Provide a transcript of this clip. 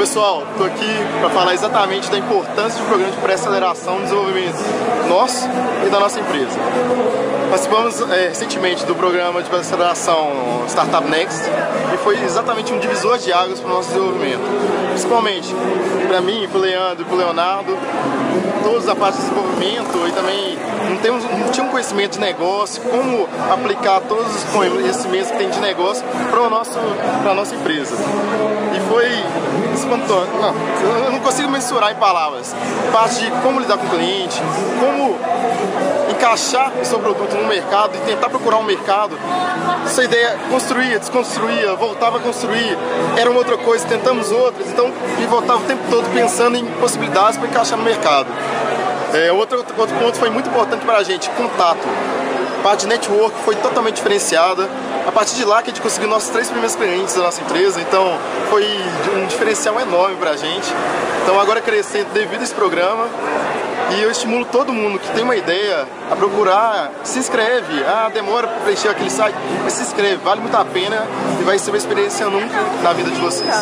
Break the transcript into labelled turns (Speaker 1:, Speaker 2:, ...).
Speaker 1: Pessoal, estou aqui para falar exatamente da importância do programa de pré-aceleração no desenvolvimento nosso e da nossa empresa. Participamos recentemente do programa de pré-aceleração Startup Next e foi exatamente um divisor de águas para o nosso desenvolvimento. Principalmente para mim, para o Leandro e para o Leonardo, todos a parte de desenvolvimento e também não tinha um conhecimento de negócio, como aplicar todos os conhecimentos que tem de negócio para a nossa empresa. E foi espontâneo. Eu não consigo mensurar em palavras. Parte de como lidar com o cliente, como encaixar o seu produto no mercado e tentar procurar um mercado. Essa ideia construía, desconstruía, voltava a construir, era uma outra coisa, tentamos outras, então e voltava o tempo todo pensando em possibilidades para encaixar no mercado. Outro ponto foi muito importante para a gente, contato. A parte de network foi totalmente diferenciada. A partir de lá que a gente conseguiu nossos 3 primeiros clientes da nossa empresa, então foi um diferencial enorme para a gente. Então agora crescendo devido a esse programa, e eu estimulo todo mundo que tem uma ideia a procurar, se inscreve. Demora para preencher aquele site, mas se inscreve, vale muito a pena e vai ser uma experiência única na vida de vocês.